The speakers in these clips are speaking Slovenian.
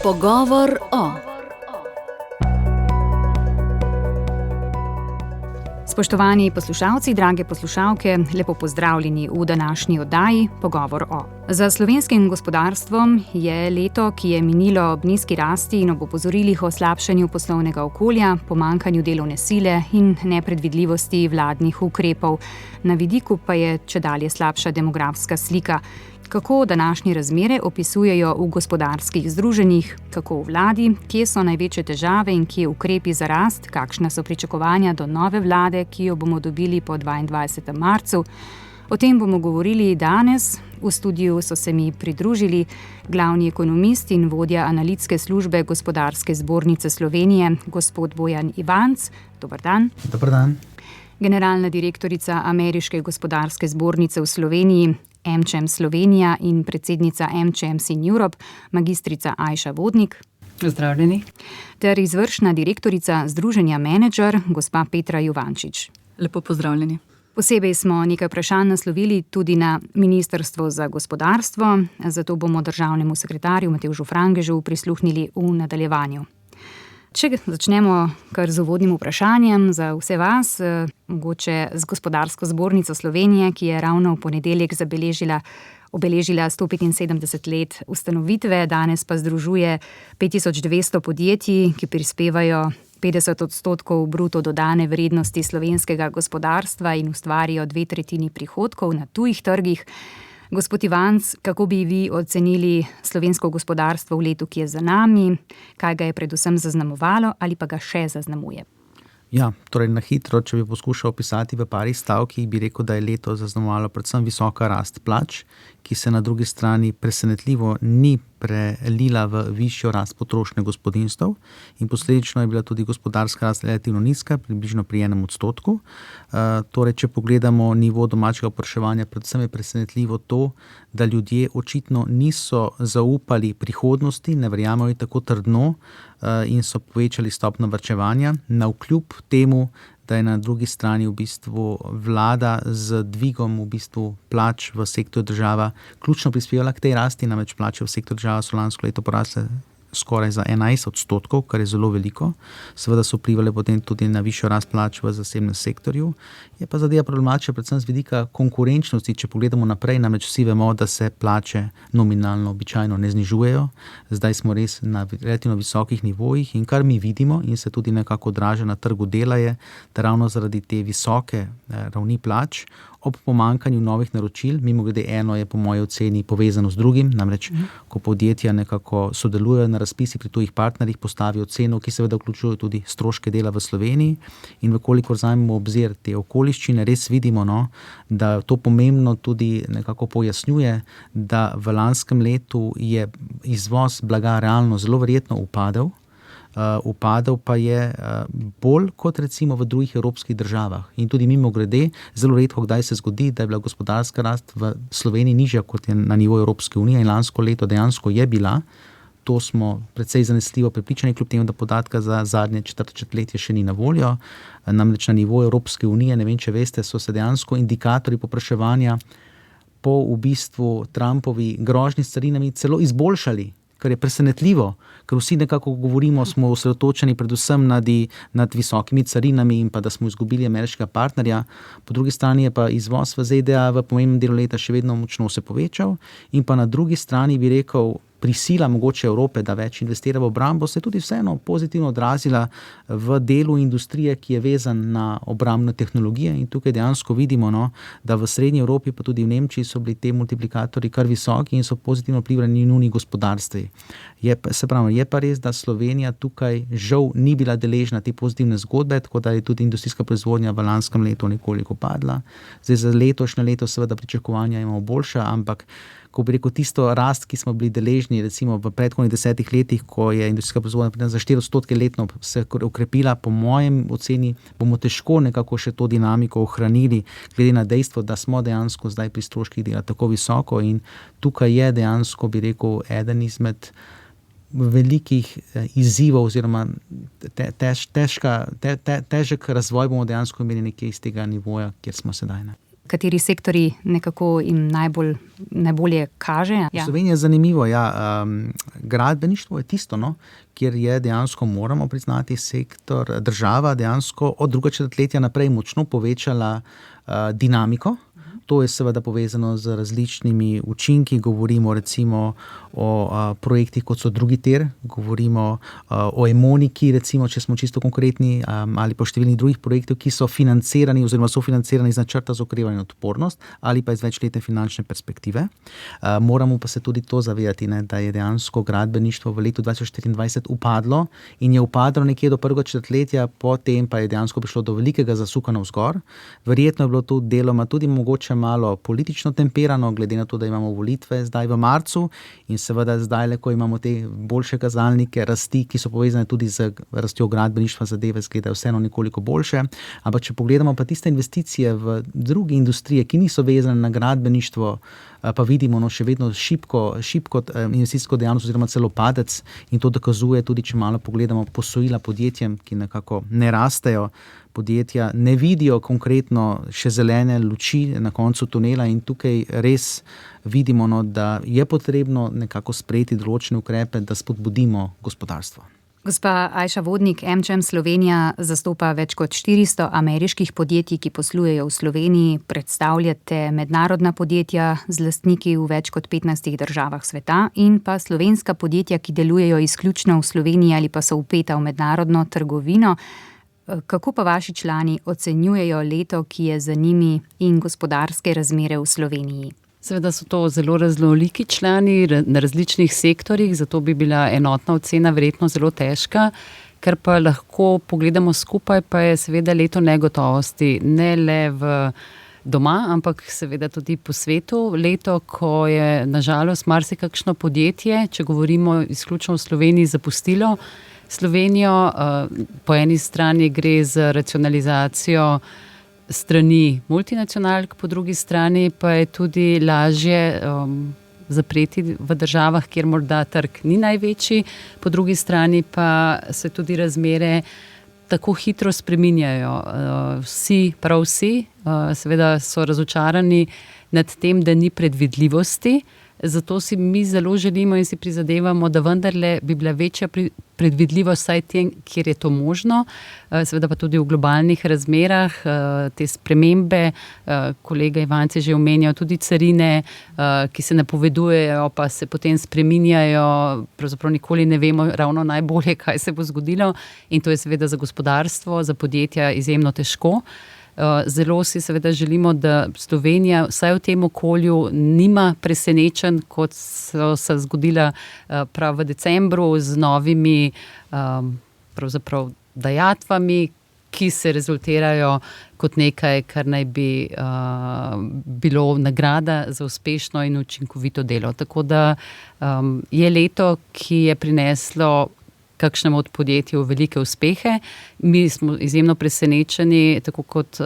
Pogovor o. Spoštovani poslušalci, drage poslušalke, lepo pozdravljeni v današnji oddaji Pogovor o. Za slovenskim gospodarstvom je leto, ki je minilo ob nizki rasti in ob opozorilih o slabšanju poslovnega okolja, pomanjkanju delovne sile in nepredvidljivosti vladnih ukrepov. Na vidiku pa je čedalje slabša demografska slika. Kako današnje razmere opisujejo v gospodarskih združenjih, kako v vladi, kje so največje težave in kje ukrepi za rast, kakšna so pričakovanja do nove vlade, ki jo bomo dobili po 22. marcu. O tem bomo govorili danes. V studiu so se mi pridružili glavni ekonomist in vodja analitske službe Gospodarske zbornice Slovenije, gospod Bojan Ivanc. Dober dan. Dober dan. Generalna direktorica Ameriške gospodarske zbornice v Sloveniji, AmCham Slovenija in predsednica AmCham in Europe, magistrica Ajša Vodnik. Pozdravljeni. Ter izvršna direktorica Združenja Menedžer, gospa Petra Juvančič. Lepo pozdravljeni. Posebej smo nekaj vprašanj naslovili tudi na Ministrstvo za gospodarstvo, zato bomo državnemu sekretarju Matevžu Frangežu prisluhnili v nadaljevanju. Če začnemo kar z uvodnim vprašanjem za vse vas, mogoče z Gospodarsko zbornico Slovenije, ki je ravno v ponedeljek obeležila 175 let ustanovitve, danes pa združuje 5200 podjetij, ki prispevajo 50% bruto dodane vrednosti slovenskega gospodarstva in ustvarijo 2/3 prihodkov na tujih trgih. Gospod Ivanc, kako bi vi ocenili slovensko gospodarstvo v letu, ki je za nami, kaj ga je predvsem zaznamovalo ali pa ga še zaznamuje? Ja, torej na hitro, če bi poskušal opisati v parih stavkih, bi rekel, da je leto zaznamovalo predvsem visoka rast plač, ki se na drugi strani presenetljivo ni prelila v višjo rast potrošnje gospodinjstev in posledično je bila tudi gospodarska rast relativno nizka, približno pri 1%. Torej, če pogledamo nivo domačega povpraševanja, predvsem je presenetljivo to, da ljudje očitno niso zaupali prihodnosti, ne verjamejo tako trdno in so povečali stopnjo varčevanja, navkljub temu, da je na drugi strani v bistvu vlada z dvigom v bistvu plač v sektorju država ključno prispevala k tej rasti, namreč plače v sektorju država so lansko leto porasle skoraj za 11%, kar je zelo veliko. Seveda so vplivali potem tudi na višjo rast plač v zasebnem sektorju. Je pa zadeva problematična predvsem z vidika konkurenčnosti, če pogledamo naprej, namreč vsi vemo, da se plače nominalno običajno ne znižujejo. Zdaj smo res na relativno visokih nivojih in kar mi vidimo in se tudi nekako odraža na trgu dela je, da ravno zaradi te visoke ravni plač ob pomanjkanju novih naročil, mimogrede eno je po moji oceni povezano z drugim, namreč ko podjetja nekako sodelujejo na razpisih pri tujih partnerjih, postavijo ceno, ki seveda vključuje tudi stroške dela v Sloveniji in vkolikor vzamemo obzir te okoliščine, res vidimo, da to pomembno tudi nekako pojasnjuje, da v lanskem letu je izvoz blaga realno zelo verjetno upadel pa je bolj kot recimo v drugih evropskih državah. In tudi mimogrede, zelo redko kdaj se zgodi, da je bila gospodarska rast v Sloveniji nižja kot je na nivoju Evropske unije in lansko leto dejansko je bila. To smo precej zanesljivo prepričani, kljub temu, da podatka za zadnje četrtletje še ni na voljo. Namreč na nivoju Evropske unije, ne vem, če veste, so se dejansko indikatorji povpraševanja po v bistvu Trumpovi grožnji s carinami celo izboljšali, kar je presenetljivo, ker vsi nekako govorimo, smo osredotočeni predvsem nad visokimi carinami in pa da smo izgubili ameriškega partnerja. Po drugi strani je pa izvoz v ZDA v pomembnem delu leta še vedno močno se povečal in pa na drugi strani bi rekel, prisila mogoče Evrope, da več investira v obrambo, se tudi vseeno pozitivno odrazila v delu industrije, ki je vezan na obrambne tehnologije in tukaj dejansko vidimo, da v srednji Evropi pa tudi v Nemčiji so bili te multiplikatorji kar visoki in so pozitivno vplivali na njuni gospodarstvi. Je pa res, da Slovenija tukaj žal ni bila deležna te pozitivne zgodbe, tako da je tudi industrijska proizvodnja v lanskem letu nekoliko padla. Zdaj za letošnje leto seveda pričakovanja imamo boljša, ampak ko bi rekel tisto rast, ki smo bili deležni recimo v predhodnih 10 letih, ko je industrijska proizvodnja za 4% letno se ukrepila, po mojem oceni bomo težko nekako še to dinamiko ohranili, glede na dejstvo, da smo dejansko zdaj pri stroških dela tako visoko in tukaj je dejansko, bi rekel, eden izmed velikih izzivov oziroma težek razvoj bomo dejansko imeli nekje iz tega nivoja, kjer smo sedaj. kateri sektori nekako jim najbolje kaže? Ja. Slovenija je zanimivo. Gradbeništvo je tisto, kjer je dejansko, moramo priznati, država dejansko od drugega četrtletja naprej močno povečala dinamiko. To je seveda povezano z različnimi učinki, govorimo recimo o projektih, kot so drugi tir, govorimo o Emoniki, recimo, če smo čisto konkretni, ali pa številnih drugih projektov, ki so financirani oziroma sofinancirani iz načrta za okrevanje in odpornost ali pa iz večletne finančne perspektive. Moramo pa se tudi to zavedati, da je dejansko gradbeništvo v letu 2024 upadlo in je upadlo nekje do prvega četrtletja, potem pa je dejansko prišlo do velikega zasuka navzgor. Verjetno je bilo to deloma tudi mogoče malo politično temperano, glede na to, da imamo volitve zdaj v marcu in seveda zdaj, ko imamo te boljše kazalnike rasti, ki so povezane tudi z rastjo gradbeništva, zadeve izgledajo vseeno nekoliko boljše. Ampak če pogledamo pa tiste investicije v druge industrije, ki niso vezane na gradbeništvo, pa vidimo še vedno šibko investicijsko dejavnost oziroma celo padec, in to dokazuje tudi, če malo pogledamo posojila podjetjem, ki nekako ne rastejo. Podjetja ne vidijo konkretno še zelene luči na koncu tunela in tukaj res vidimo, da je potrebno nekako sprejeti določene ukrepe, da spodbudimo gospodarstvo. Gospa Ajša Vodnik, AmCham Slovenija zastopa več kot 400 ameriških podjetij, ki poslujejo v Sloveniji. Predstavljate mednarodna podjetja z lastniki v več kot 15 državah sveta in pa slovenska podjetja, ki delujejo izključno v Sloveniji ali pa so vpeta v mednarodno trgovino. Kako pa vaši člani ocenjujejo leto, ki je za njimi, in gospodarske razmere v Sloveniji? Seveda so to zelo raznoliki člani na različnih sektorjih, zato bi bila enotna ocena verjetno zelo težka. Ker pa lahko pogledamo skupaj, pa je seveda leto negotovosti, ne le doma, ampak seveda tudi po svetu. Leto, ko je nažalost marsikakšno podjetje, če govorimo izključno v Sloveniji, zapustilo Slovenijo. Po eni strani gre za racionalizacijo strani multinacionalk, po drugi strani pa je tudi lažje zapreti v državah, kjer morda trg ni največji, po drugi strani pa se tudi razmere tako hitro spreminjajo. Prav vsi, seveda so razočarani nad tem, da ni predvidljivosti. Zato si mi zelo želimo in si prizadevamo, da vendarle bi bila večja predvidljivost vsaj tem, kjer je to možno. Seveda pa tudi v globalnih razmerah, te spremembe, kolega Ivanc je že omenjal, tudi carine, ki se napovedujejo, pa se potem spreminjajo, pravzaprav nikoli ne vemo ravno najbolje, kaj se bo zgodilo, in to je seveda za gospodarstvo, za podjetja izjemno težko. Zelo si seveda želimo, da Slovenija vsaj v tem okolju nima presenečenj, kot so se zgodila prav v decembru z novimi pravzaprav dajatvami, ki se rezultirajo kot nekaj, kar naj bi bilo nagrada za uspešno in učinkovito delo. Tako da je leto, ki je prineslo kakšnemu od podjetij velike uspehe. Mi smo izjemno presenečeni, tako kot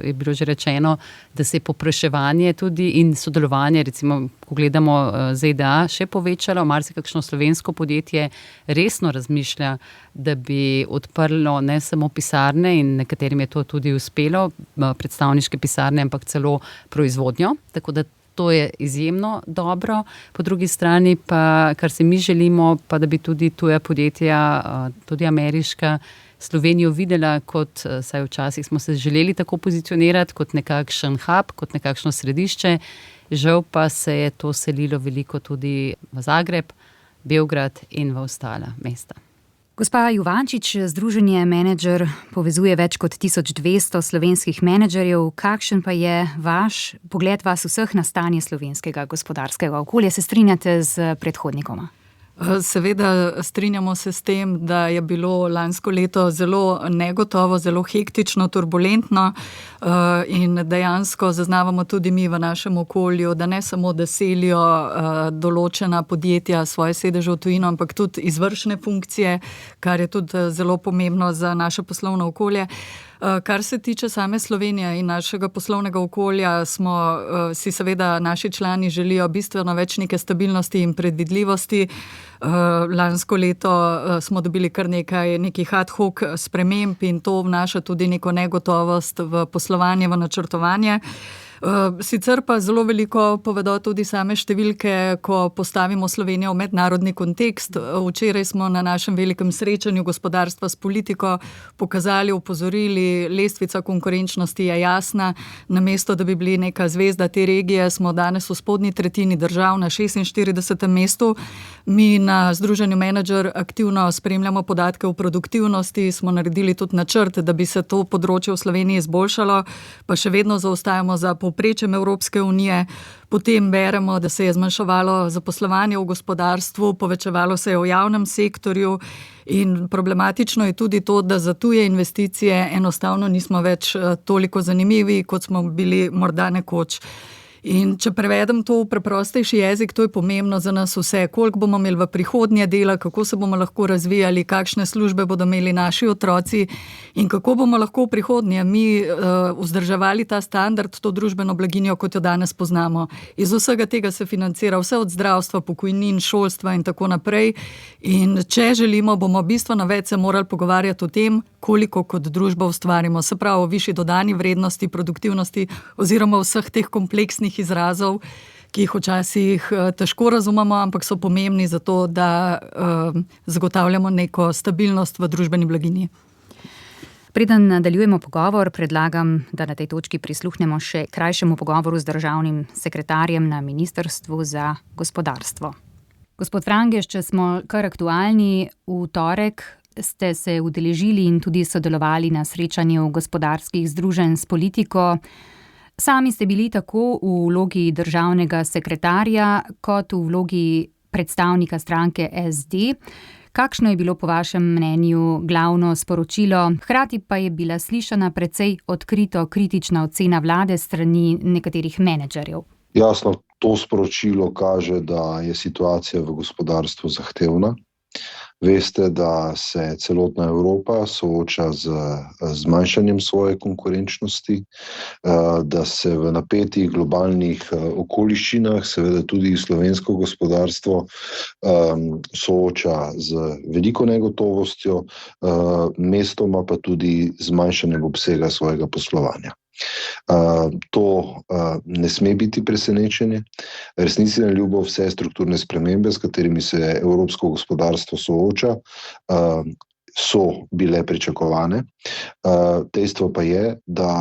je bilo že rečeno, da se je povpraševanje tudi in sodelovanje, recimo, ko gledamo ZDA, še povečalo. Marsikakšno slovensko podjetje resno razmišlja, da bi odprlo ne samo pisarne, in nekaterim je to tudi uspelo, predstavniške pisarne, ampak celo proizvodnjo. Tako da to je izjemno dobro. Po drugi strani pa, kar si mi želimo, pa da bi tudi tuja podjetja, tudi ameriška, Slovenijo videla kot, saj včasih smo se želeli tako pozicionirati, kot nekakšen hub, kot nekakšno središče. Žal pa se je to selilo veliko tudi v Zagreb, Beograd in v ostala mesta. Gospa Juvančič, Združenje Menedžer povezuje več kot 1200 slovenskih menedžerjev. Kakšen pa je pogled vas vseh na stanje slovenskega gospodarskega okolja? Se strinjate z predhodnikoma? Seveda strinjamo se s tem, da je bilo lansko leto zelo negotovo, zelo hektično, turbulentno in dejansko zaznavamo tudi mi v našem okolju, da ne samo, da selijo določena podjetja svoje sedeže v tujino, ampak tudi izvršne funkcije, kar je tudi zelo pomembno za naše poslovno okolje. Kar se tiče same Slovenije in našega poslovnega okolja, si seveda naši člani želijo bistveno več neke stabilnosti in predvidljivosti. Lansko leto smo dobili kar nekih ad hoc sprememb in to vnaša tudi neko negotovost v poslovanje, v načrtovanje. Sicer pa zelo veliko povedo tudi same številke, ko postavimo Slovenijo v mednarodni kontekst. Včeraj smo na našem velikem srečanju gospodarstva s politiko pokazali, opozorili, lestvica konkurenčnosti je jasna. Namesto, da bi bili neka zvezda te regije, smo danes v spodnji tretjini držav na 46. mestu. Mi na Združenju Menedžer aktivno spremljamo podatke o produktivnosti, smo naredili tudi načrt, da bi se to področje v Sloveniji izboljšalo, pa še vedno zaostajamo za povprečjem Evropske unije. Potem beremo, da se je zmanjševalo zaposlovanje v gospodarstvu, povečevalo se je v javnem sektorju in problematično je tudi to, da za tuje investicije enostavno nismo več toliko zanimivi, kot smo bili morda nekoč. In če prevedem to v preprostejši jezik, to je pomembno za nas vse, koliko bomo imeli v prihodnje dela, kako se bomo lahko razvijali, kakšne službe bodo imeli naši otroci in kako bomo lahko v prihodnje mi vzdrževali ta standard, to družbeno blaginjo, kot jo danes poznamo. Iz vsega tega se financira vse od zdravstva, pokojnin, šolstva in tako naprej. In če želimo, bomo bistveno več se morali pogovarjati o tem, koliko kot družba ustvarimo, se pravi o višji dodani vrednosti, produktivnosti oziroma vseh teh kompleksnih izrazov, ki jih včasih težko razumemo, ampak so pomembni za to, da zagotavljamo neko stabilnost v družbeni blaginji. Preden nadaljujemo pogovor, predlagam, da na tej točki prisluhnemo še krajšemu pogovoru z državnim sekretarjem na Ministrstvu za gospodarstvo. Gospod Frangež, če smo kar aktualni, v torek ste se udeležili in tudi sodelovali na srečanju gospodarskih združenj s politiko. Sami ste bili tako v vlogi državnega sekretarja kot v vlogi predstavnika stranke SD. Kakšno je bilo po vašem mnenju glavno sporočilo? Hkrati pa je bila slišana precej odkrito kritična ocena vlade strani nekaterih menedžerjev. Jasno, to sporočilo kaže, da je situacija v gospodarstvu zahtevna. Veste, da se celotna Evropa sooča z zmanjšanjem svoje konkurenčnosti, da se v napetih globalnih okoliščinah, seveda tudi slovensko gospodarstvo, sooča z veliko negotovostjo, mestoma pa tudi zmanjšanjem obsega svojega poslovanja. To ne sme biti presenečenje. Resnici na ljubo vse strukturne spremembe, s katerimi se evropsko gospodarstvo sooča, so bile pričakovane. Dejstvo pa je, da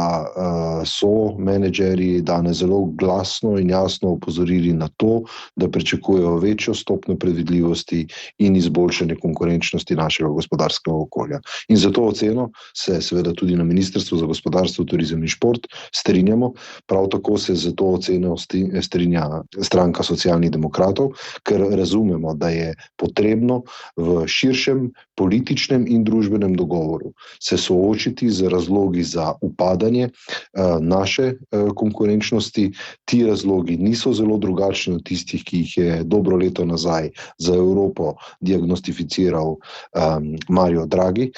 so menedžerji danes zelo glasno in jasno opozorili na to, da pričakujejo večjo stopnjo predvidljivosti in izboljšanje konkurenčnosti našega gospodarskega okolja. In za to oceno se seveda tudi na Ministrstvu za gospodarstvo, turizem in šport strinjamo. Prav tako se za to oceno strinja stranka Socialnih demokratov, ker razumemo, da je potrebno v širšem političnem in družbenem dogovoru se soočiti z razlogi za upadanje naše konkurenčnosti. Ti razlogi niso zelo drugačni od tistih, ki jih je dobro leto nazaj za Evropo diagnostificiral Mario Draghi.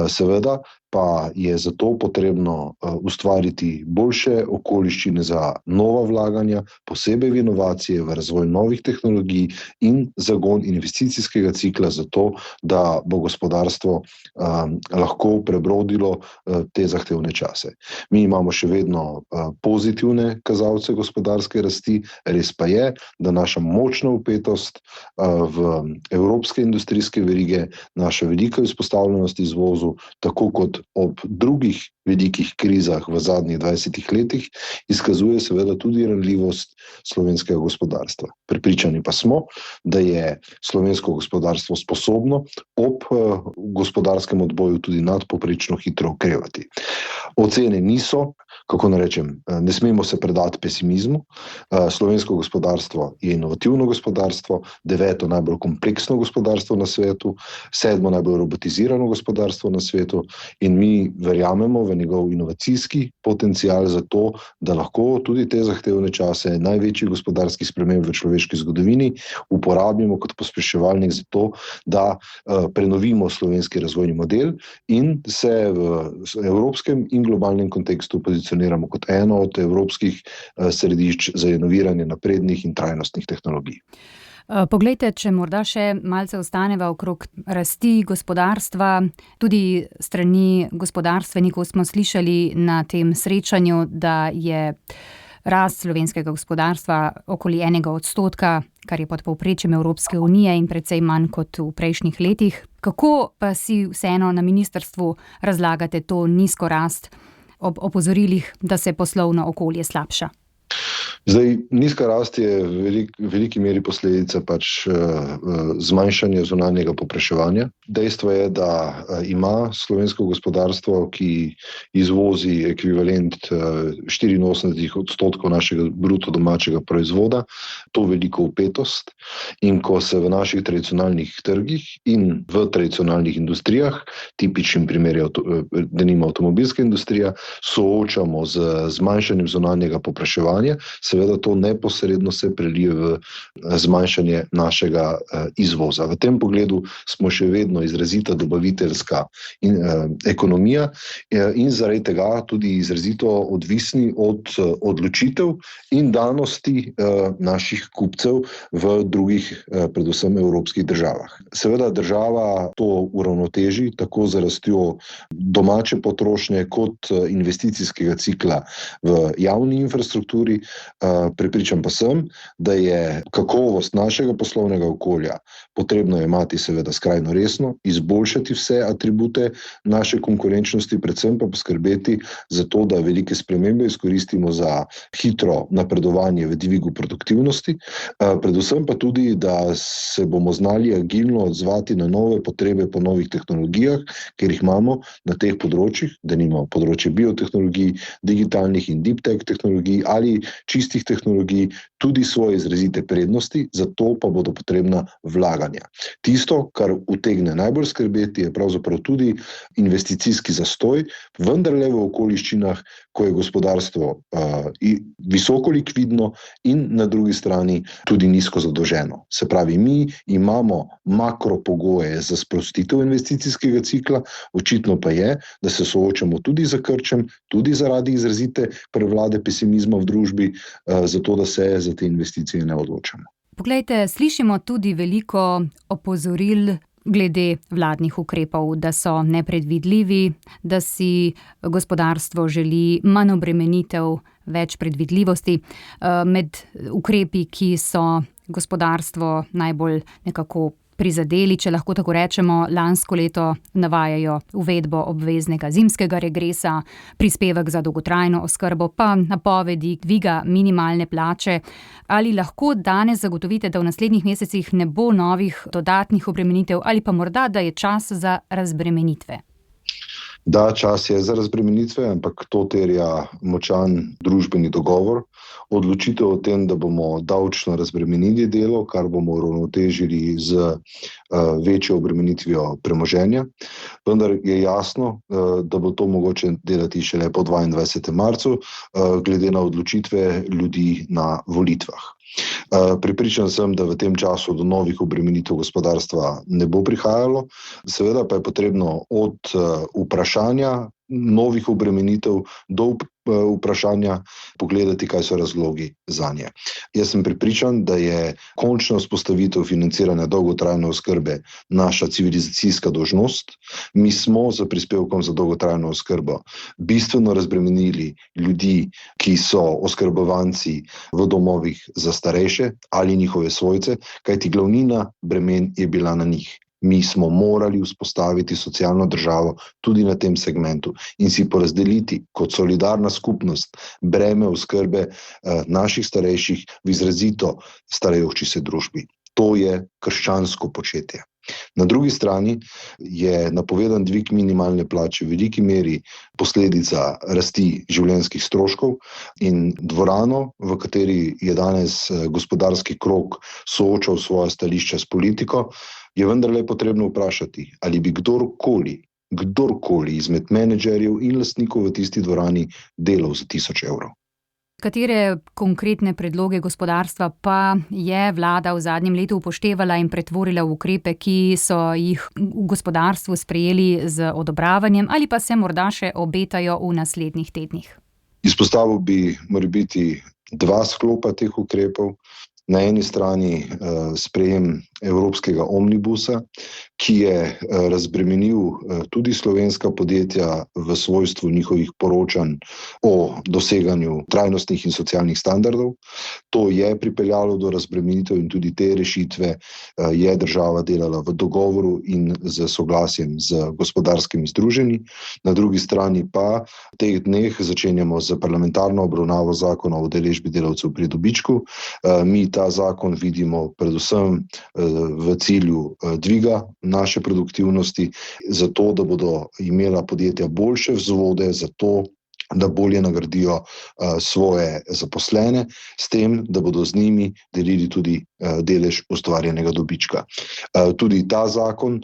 Seveda pa je zato potrebno ustvariti boljše okoliščine za nova vlaganja, posebej v inovacije, v razvoj novih tehnologij in zagon investicijskega cikla za to, da bo gospodarstvo lahko prebrodilo te zahtevne čase. Mi imamo še vedno pozitivne kazalce gospodarske rasti, res pa je, da naša močna vpetost v evropske industrijske verige, naša velika izpostavljenost izvozu, tako kot ob drugih velikih krizah v zadnjih 20 letih, izkazuje seveda tudi ranljivost slovenskega gospodarstva. Prepričani pa smo, da je slovensko gospodarstvo sposobno ob gospodarskem odboju tudi nadpovprečno hitro okrevati. Ocene niso, kako naj rečem, ne smemo se predati pesimizmu. Slovensko gospodarstvo je inovativno gospodarstvo, 9. najbolj kompleksno gospodarstvo na svetu, 7. najbolj robotizirano gospodarstvo na svetu in mi verjamemo v njegov inovacijski potencial za to, da lahko tudi te zahtevne čase največjih gospodarskih sprememb v človeški zgodovini uporabimo kot pospeševalnik za to, da prenovimo slovenski razvojni model in se v evropskem in globalnem kontekstu pozicioniramo kot eno od evropskih središč za inoviranje naprednih in trajnostnih tehnologij. Poglejte, če morda še malce ostaneva okrog rasti gospodarstva, tudi strani gospodarstvenikov smo slišali na tem srečanju, da je rast slovenskega gospodarstva okoli 1%, kar je pod povprečjem Evropske unije in precej manj kot v prejšnjih letih. Kako pa si vseeno na ministrstvu razlagate to nizko rast ob opozorilih, da se poslovno okolje slabša? Zdaj, nizka rast je v veliki meri posledica zmanjšanja zunanjega povpraševanja. Dejstvo je, da ima slovensko gospodarstvo, ki izvozi ekvivalent 84% našega bruto domačega proizvoda, to veliko vpetost. In ko se v naših tradicionalnih trgih in v tradicionalnih industrijah, tipičnim primer je denimo avtomobilska industrija, soočamo z zmanjšanjem zunanjega povpraševanja, seveda to neposredno se prelije v zmanjšanje našega izvoza. V tem pogledu smo še vedno izrazita dobaviteljska ekonomija in zaradi tega tudi izrazito odvisni od odločitev in danosti naših kupcev v drugih, predvsem evropskih državah. Seveda država to uravnoteži tako z rastjo domače potrošnje kot investicijskega cikla v javni infrastrukturi. Prepričan pa sem, da je kakovost našega poslovnega okolja potrebno imati seveda skrajno resno, izboljšati vse atribute naše konkurenčnosti, predvsem pa poskrbeti za to, da velike spremembe izkoristimo za hitro napredovanje v dvigu produktivnosti, predvsem pa tudi, da se bomo znali agilno odzvati na nove potrebe po novih tehnologijah, ker jih imamo na teh področjih, denimo področje biotehnologij, digitalnih in deep tech tehnologij ali čistih tehnologij, tudi svoje izrazite prednosti, zato pa bodo potrebna vlaganja. Tisto, kar utegne najbolj skrbeti, je pravzaprav tudi investicijski zastoj, vendarle v okoliščinah, ko je gospodarstvo visoko likvidno in na drugi strani tudi nizko zadolženo. Se pravi, mi imamo makropogoje za sprostitev investicijskega cikla, očitno pa je, da se soočamo tudi z krčem, tudi zaradi izrazite prevlade pesimizma v družbi, zato da se za te investicije ne odločamo. Poglejte, slišimo tudi veliko opozoril glede vladnih ukrepov, da so nepredvidljivi, da si gospodarstvo želi manj obremenitev, več predvidljivosti. Med ukrepi, ki so gospodarstvo najbolj nekako prizadeli, če lahko tako rečemo, lansko leto navajajo uvedbo obveznega zimskega regresa, prispevek za dolgotrajno oskrbo, pa napovedi dviga minimalne plače. Ali lahko danes zagotovite, da v naslednjih mesecih ne bo novih dodatnih obremenitev ali pa morda, da je čas za razbremenitve? Da, čas je za razbremenitve, ampak to terja močan družbeni dogovor. Odločitev o tem, da bomo davčno razbremenili delo, kar bomo uravnotežili z večjo obremenitvijo premoženja. Vendar je jasno, da bo to mogoče delati šele po 22. marcu, glede na odločitve ljudi na volitvah. Prepričan sem, da v tem času do novih obremenitev gospodarstva ne bo prihajalo, seveda pa je potrebno od vprašanja novih obremenitev do vprašanja pogledati, kaj so razlogi zanje. Jaz sem prepričan, da je končna vzpostavitev financiranja dolgotrajne oskrbe naša civilizacijska dolžnost. Mi smo z prispevkom za dolgotrajno oskrbo bistveno razbremenili ljudi, ki so oskrbovanci v domovih za starejše ali njihove svojce, kajti glavnina bremen je bila na njih. Mi smo morali vzpostaviti socialno državo tudi na tem segmentu in si porazdeliti kot solidarna skupnost breme oskrbe naših starejših v izrazito starajoči se družbi. To je krščansko početje. Na drugi strani je napovedan dvig minimalne plače v veliki meri posledica rasti življenjskih stroškov in dvorano, v kateri je danes gospodarski krog soočal svoja stališča s politiko, je vendarle potrebno vprašati, ali bi kdorkoli izmed menedžerjev in lastnikov v tisti dvorani delal za 1000 evrov. Katere konkretne predloge gospodarstva pa je vlada v zadnjem letu upoštevala in pretvorila v ukrepe, ki so jih v gospodarstvu sprejeli z odobravanjem ali pa se morda še obetajo v naslednjih tednih? Izpostavil bi morebiti 2 sklopa teh ukrepov. Na eni strani sprejem evropskega omnibusa, ki je razbremenil tudi slovenska podjetja v svojstvu njihovih poročanj o doseganju trajnostnih in socialnih standardov. To je pripeljalo do razbremenitev in tudi te rešitve je država delala v dogovoru in z soglasjem z gospodarskimi združenji. Na drugi strani pa v teh dneh začenjamo z parlamentarno obravnavo zakona o udeležbi delavcev pri dobičku. Mi ta zakon vidimo predvsem v cilju dviga naše produktivnosti, zato da bodo imela podjetja boljše vzvode, zato da bolje nagradijo svoje zaposlene, s tem, da bodo z njimi delili tudi delež ustvarjenega dobička. Tudi ta zakon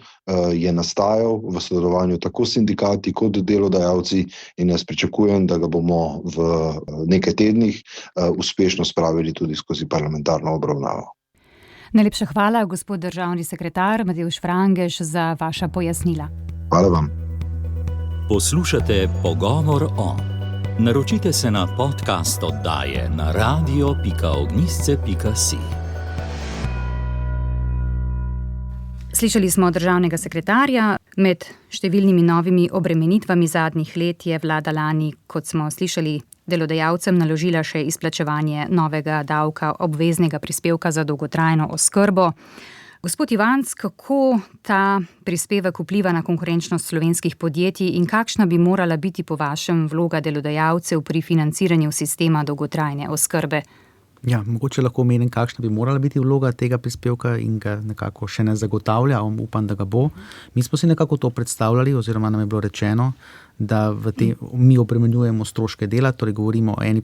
je nastajal v sodelovanju tako s sindikati kot delodajalci in jaz pričakujem, da ga bomo v nekaj tednih uspešno spravili tudi skozi parlamentarno obravnavo. Najlepša hvala, gospod državni sekretar Matevž Frangež, za vaša pojasnila. Hvala vam. Poslušate Pogovor o. Naročite se na podcast oddaje na radio.ognisce.si. Slišali smo državnega sekretarja. Med številnimi novimi obremenitvami zadnjih let je vlada lani, kot smo slišali, delodajalcem naložila še izplačevanje novega davka obveznega prispevka za dolgotrajno oskrbo. Gospod Ivanc, kako ta prispevek vpliva na konkurenčnost slovenskih podjetij in kakšna bi morala biti po vašem vloga delodajalcev pri financiranju sistema dolgotrajne oskrbe? Ja, mogoče lahko omenim, kakšna bi morala biti vloga tega prispevka in ga nekako še ne zagotavlja, upam, da ga bo. Mi smo si nekako to predstavljali oziroma nam je bilo rečeno, da mi obremenjujemo stroške dela, torej govorimo o eni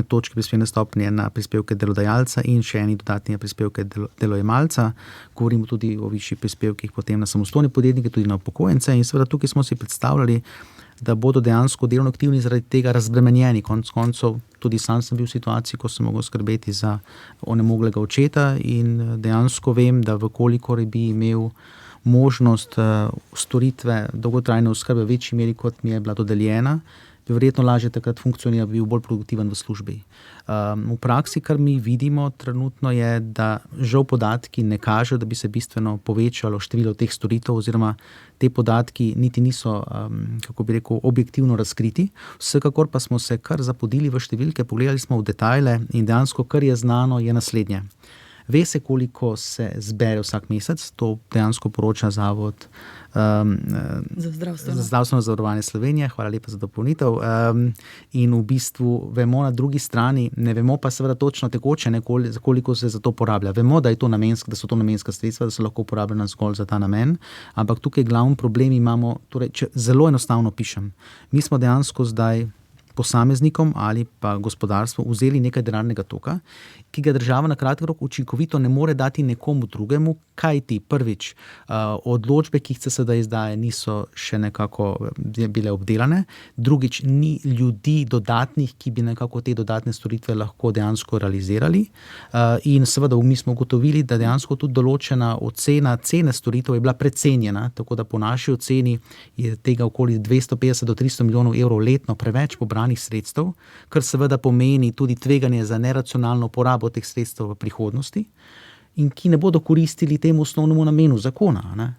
točki prispevne stopnje na prispevke delodajalca in še eni dodatni prispevke delojemalca. Govorimo tudi o višjih prispevkih potem na samostojne podjetnike, tudi na upokojence in seveda tukaj smo si predstavljali, da bodo dejansko delovno aktivni zaradi tega razbremenjeni. Konec koncev tudi sam sem bil v situaciji, ko sem mogel skrbeti za onemoglega očeta in dejansko vem, da vkolikor bi imel možnost storitve dolgotrajne oskrbe v večji meri, kot mi je bila dodeljena, bi verjetno lažje takrat funkcioniral, bi bil bolj produktiven v službi. V praksi, kar mi vidimo trenutno je, da žal podatki ne kažejo, da bi se bistveno povečalo število teh storitev oziroma te podatki niti niso, kako bi rekel, objektivno razkriti. Vsekakor pa smo se kar zapodili v številke, pogledali smo v detajle in dejansko, kar je znano, je naslednje. Ve se, koliko se zbere vsak mesec, to dejansko poroča Zavod za zdravstveno zavarovanje Slovenije, hvala lepa za dopolnitev. In v bistvu vemo na drugi strani, ne vemo pa seveda točno tekoče, koliko se za to porablja. Vemo, da so to namenska sredstva, da so lahko uporabljena zgolj za ta namen, ampak tukaj glavni problem imamo, torej, če zelo enostavno pišem, mi smo dejansko zdaj posameznikom ali pa gospodarstvu vzeli nekaj denarnega toka, ki ga država na kratki rok učinkovito ne more dati nekomu drugemu, kajti prvič, odločbe, ki jih CSD izdaje, niso še nekako bile obdelane, drugič, ni ljudi dodatnih, ki bi nekako te dodatne storitve lahko dejansko realizirali in seveda mi smo ugotovili, da dejansko tudi določena ocena cene storitev je bila precenjena, tako da po naši oceni je tega okoli 250 do 300 milijonov evrov letno preveč pobranih sredstev, kar seveda pomeni tudi tveganje za neracionalno porabo teh sredstev v prihodnosti in ki ne bodo koristili temu osnovnemu namenu zakona. Ne?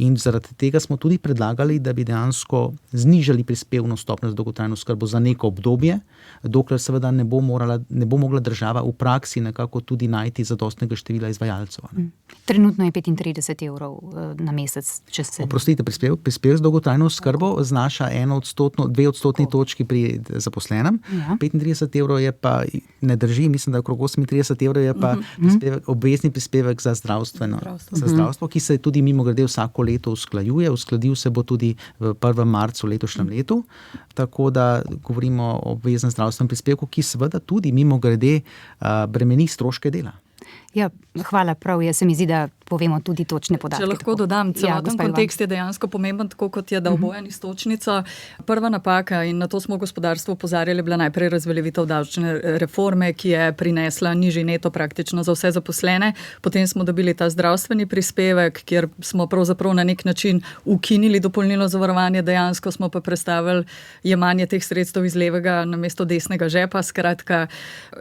In zaradi tega smo tudi predlagali, da bi dejansko znižali prispevno stopnjo za dolgotrajno oskrbo za neko obdobje, dokler seveda ne bo mogla država v praksi nekako tudi najti zadostnega števila izvajalcev. Ne? Trenutno je 35 evrov na mesec. Oprostite, prispevek za dolgotrajno oskrbo znaša 2% točki pri zaposlenem. Ja. 35 evrov je pa, ne drži, mislim, da okrog 38 evrov je pa obvezni prispevek za zdravstvo, ki se tudi mimogrede vsako leto usklajuje. Uskladil se bo tudi v 1. marcu letošnjem letu, tako da govorimo o obveznem zdravstvenem prispevku, ki seveda tudi mimogrede bremeni stroške dela. Ja, hvala, prav. Jaz se mi zdi, da povemo tudi točne podatke. Če lahko dodam, celoten kontekst je dejansko pomemben, tako kot je, da obojen iztočnico. Prva napaka, in na to smo gospodarstvo opozarjali, bila najprej razveljavitev davčne reforme, ki je prinesla nižji neto praktično za vse zaposlene. Potem smo dobili ta zdravstveni prispevek, kjer smo pravzaprav na nek način ukinili dopolnilno zavarovanje, dejansko smo pa prestavili jemanje teh sredstev iz levega namesto desnega žepa. Skratka,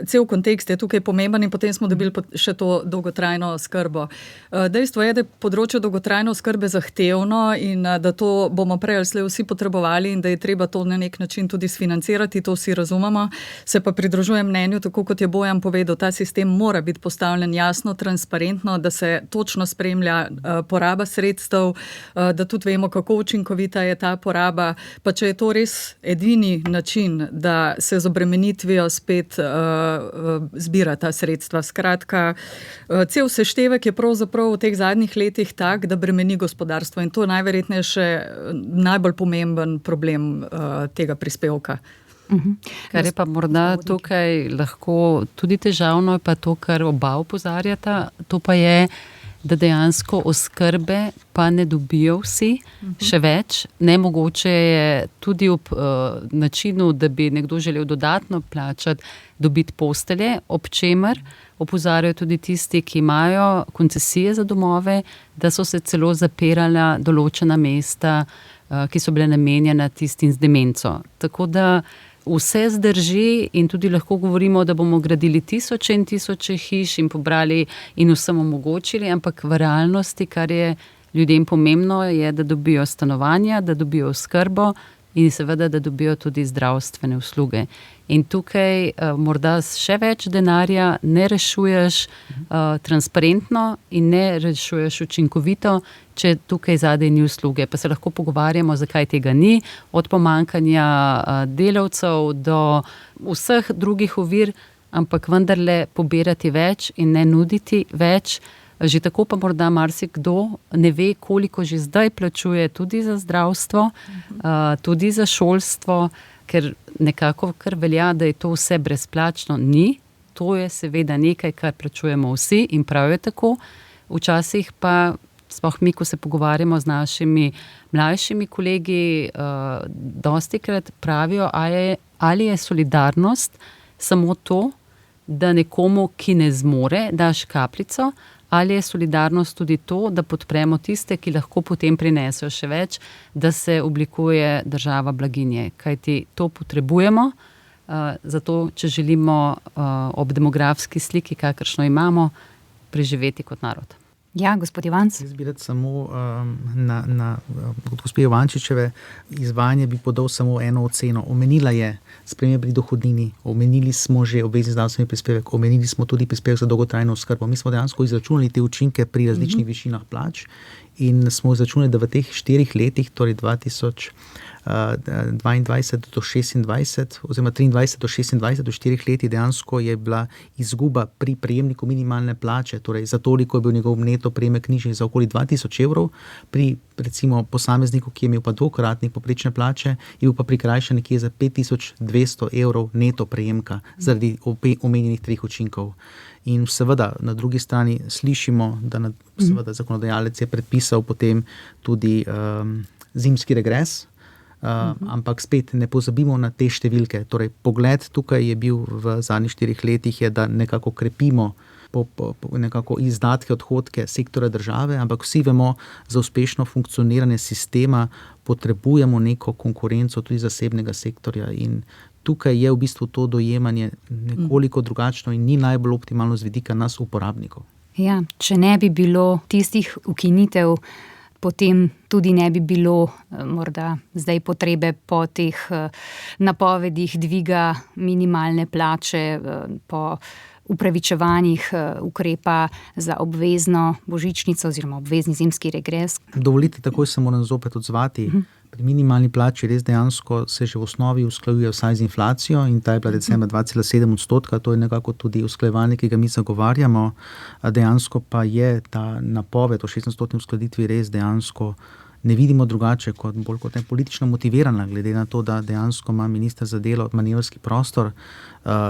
cel kontekst je tukaj pomemben in potem smo dobili še to dolgotrajno oskrbo. Dejstvo je, da je področje dolgotrajne oskrbe zahtevno in da to bomo prej ali slej vsi potrebovali in da je treba to na nek način tudi sfinancirati, to vsi razumemo. Se pa pridružujem mnenju, tako kot je Bojan povedal, ta sistem mora biti postavljen jasno, transparentno, da se točno spremlja poraba sredstev, da tudi vemo, kako učinkovita je ta poraba, pa če je to res edini način, da se z obremenitvijo spet zbira ta sredstva. Skratka, cel seštevek je pravzaprav v teh zadnjih letih tak, da bremeni gospodarstvo in to najverjetneje še najbolj pomemben problem tega prispevka. Kar je pa morda tukaj lahko tudi težavno, je pa to, kar oba opozarjata, to pa je, da dejansko oskrbe pa ne dobijo vsi, še več. Nemogoče je tudi ob načinu, da bi nekdo želel dodatno plačati, dobiti postelje, ob čemer opozarjajo tudi tisti, ki imajo koncesije za domove, da so se celo zapirala določena mesta, ki so bile namenjena tistim z demenco. Tako da vse zdrži in tudi lahko govorimo, da bomo gradili tisoče in tisoče hiš in pobrali in vsem omogočili, ampak v realnosti, kar je ljudem pomembno, je, da dobijo stanovanja, da dobijo oskrbo in seveda, da dobijo tudi zdravstvene usluge. In tukaj morda še več denarja ne rešuješ transparentno in ne rešuješ učinkovito, če tukaj zadaj ni usluge. Pa se lahko pogovarjamo, zakaj tega ni, od pomanjkanja delavcev do vseh drugih ovir, ampak vendarle pobirati več in ne nuditi več. Že tako pa morda marsikdo ne ve, koliko že zdaj plačuje tudi za zdravstvo, tudi za šolstvo, ker nekako kar velja, da je to vse brezplačno. Ni, to je seveda nekaj, kar plačujemo vsi in prav je tako. Včasih pa, sploh mi, ko se pogovarjamo z našimi mlajšimi kolegi, dostikrat pravijo, ali je solidarnost samo to, da nekomu, ki ne zmore, daš kapljico, ali je solidarnost tudi to, da podpremo tiste, ki lahko potem prinesejo še več, da se oblikuje država blaginje. Kajti to potrebujemo, zato če želimo ob demografski sliki, kakršno imamo, preživeti kot narod. Ja, gospod Ivanc. Jaz bi rad samo na gospe Ivančičeve izvajanje bi podal samo eno oceno. Omenila je spremembe pri dohodnini, omenili smo že obvezni zdravstveni prispevek, omenili smo tudi prispevek za dolgotrajno oskrbo. Mi smo dejansko izračunali te učinke pri različnih višinah plač in smo izračunali, da v teh 4 letih, torej 2022 do 26, oziroma 23 do 26, do 4 letih dejansko je bila izguba pri prejemniku minimalne plače, torej za toliko je bil njegov neto prejemek nižji za okoli 2000 evrov, pri recimo posamezniku, ki je imel pa dvokratnik povprečne plače, je bil pa prikrajšan nekje za 5200 evrov neto prejemka zaradi omenjenih 3 učinkov. In seveda na drugi strani slišimo, da seveda zakonodajalec je predpisal potem tudi zimski regres, ampak spet ne pozabimo na te številke. Torej, pogled tukaj je bil v zadnjih 4 letih, je, da nekako krepimo nekako izdatke, odhodke sektora države, ampak vsi vemo, za uspešno funkcioniranje sistema potrebujemo neko konkurenco tudi zasebnega sektorja in tukaj je v bistvu to dojemanje nekoliko drugačno in ni najbolj optimalno z vidika nas uporabnikov. Ja, če ne bi bilo tistih ukinitev, potem tudi ne bi bilo morda zdaj potrebe po teh napovedih dviga minimalne plače, po upravičevanjih ukrepa za obvezno božičnico oziroma obvezni zimski regres. Dovolite, takoj se moram zopet odzvati. Pri minimalni plači res dejansko se že v osnovi usklajuje vsaj z inflacijo in ta je bila decembra 2,7%, to je nekako tudi usklajevanje, ki ga mi zagovarjamo. Dejansko pa je ta napoved o 16% uskladitvi res dejansko ne vidimo drugače, bolj kot ne politično motivirana, glede na to, da dejansko ima minister za delo manevrski prostor,